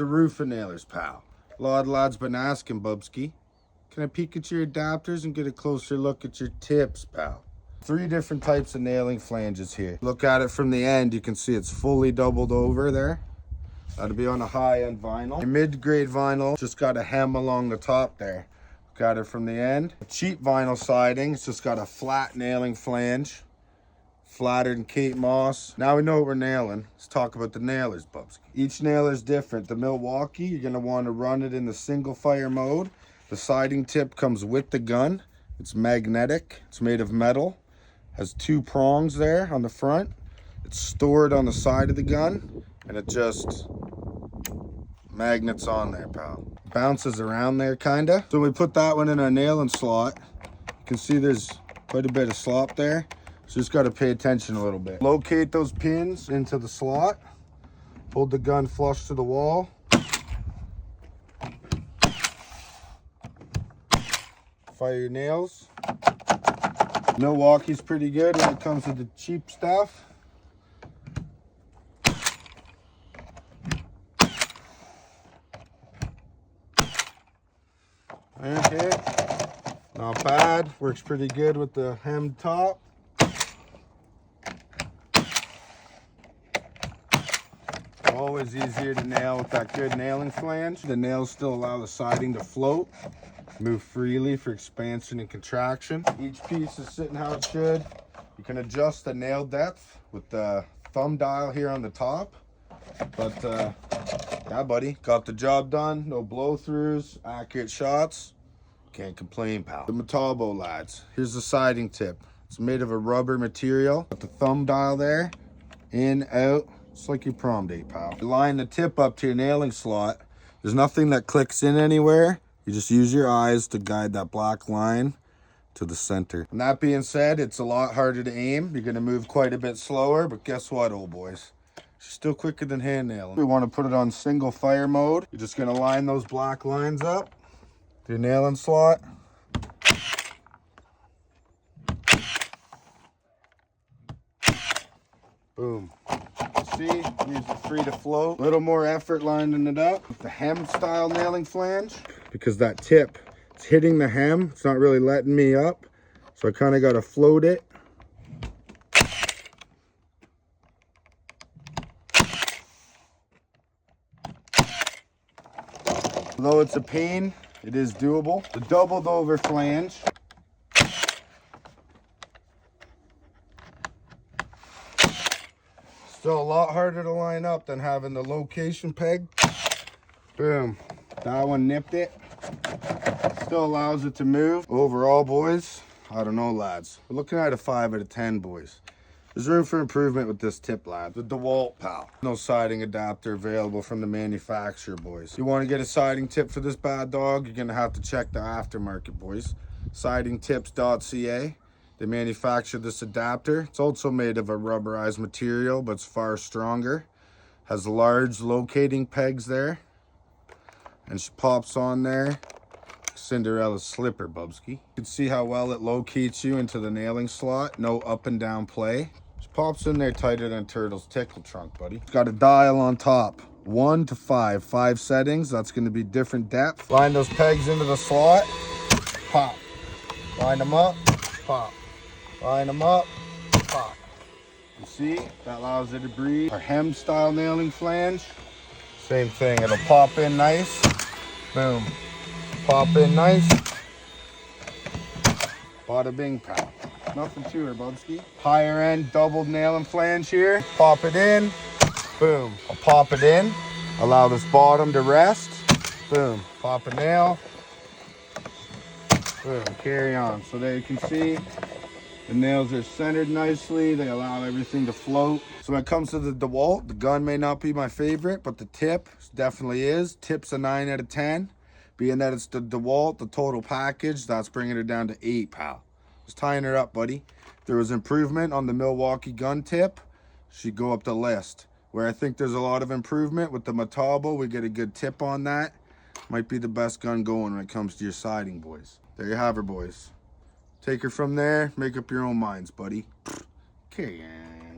The roof nailers, pal. A lot of lads been asking, Bubski, can I peek at your adapters and get a closer look at your tips, pal? 3 different types of nailing flanges here. Look at it from the end, you can see it's fully doubled over there. That'll be on a high-end vinyl. Mid-grade vinyl, just got a hem along the top there. Look at it from the end. Cheap vinyl siding, it's just got a flat nailing flange. Flatter than Kate Moss. Now we know what we're nailing. Let's talk about the nailers, Bubski. Each nailer is different. The Milwaukee, you're gonna want to run it in the single fire mode. The siding tip comes with the gun. It's magnetic. It's made of metal. Has 2 prongs there on the front. It's stored on the side of the gun, and it just magnets on there, pal. Bounces around there, kinda. So we put that one in our nailing slot. You can see there's quite a bit of slop there. So just got to pay attention a little bit. Locate those pins into the slot. Hold the gun flush to the wall. Fire your nails. Milwaukee's pretty good when it comes to the cheap stuff. Okay, not bad. Works pretty good with the hemmed top. Always easier to nail with that good nailing flange. The nails still allow the siding to float, move freely for expansion and contraction. Each piece is sitting how it should. You can adjust the nail depth with the thumb dial here on the top. But yeah, buddy, got the job done. No blow throughs, accurate shots. Can't complain, pal. The Metabo, lads. Here's the siding tip. It's made of a rubber material. Got the thumb dial there, in, out. It's like your prom date, pal. You line the tip up to your nailing slot. There's nothing that clicks in anywhere. You just use your eyes to guide that black line to the center. And that being said, it's a lot harder to aim. You're gonna move quite a bit slower, but guess what, old boys? It's still quicker than hand nailing. We wanna put it on single fire mode. You're just gonna line those black lines up to your nailing slot. Boom. See, leaves it free to float. A little more effort lining it up with the hem style nailing flange, because that tip, it's hitting the hem. It's not really letting me up. So I kind of got to float it. Although it's a pain, it is doable. The doubled over flange. Still a lot harder to line up than having the location peg. Boom. That one nipped it. Still allows it to move. Overall, boys, I don't know, lads. We're looking at a 5 out of 10, boys. There's room for improvement with this tip, lad. The DeWalt, pal. No siding adapter available from the manufacturer, boys. You want to get a siding tip for this bad dog, you're going to have to check the Aftermarket, boys. Sidingtips.ca. They manufacture this adapter. It's also made of a rubberized material, but it's far stronger. Has large locating pegs there. And she pops on there. Cinderella's slipper, Bubski. You can see how well it locates you into the nailing slot. No up and down play. She pops in there tighter than Turtle's tickle trunk, buddy. It's got a dial on top. 1 to 5. 5 settings. That's going to be different depth. Line those pegs into the slot. Pop. Line them up. Pop. Line them up, pop. You see, that allows it to breathe. Our hem style nailing flange, same thing. It'll pop in nice. Boom. Pop in nice. Bada bing, pal. Nothing to her, Bubski. Higher end doubled nailing flange here. Pop it in. Boom. I'll pop it in. Allow this bottom to rest. Boom. Pop a nail. Boom. Carry on. So there you can see. The nails are centered nicely. They allow everything to float. So when it comes to the DeWalt, the gun may not be my favorite, but the tip definitely is. Tip's a 9 out of 10. Being that it's the DeWalt, the total package, that's bringing it down to 8, pal. Just tying her up, buddy. If there was improvement on the Milwaukee gun tip, she'd go up the list. Where I think there's a lot of improvement with the Metabo, we get a good tip on that. Might be the best gun going when it comes to your siding, boys. There you have her, boys. Take her from there, make up your own minds, buddy. Okay.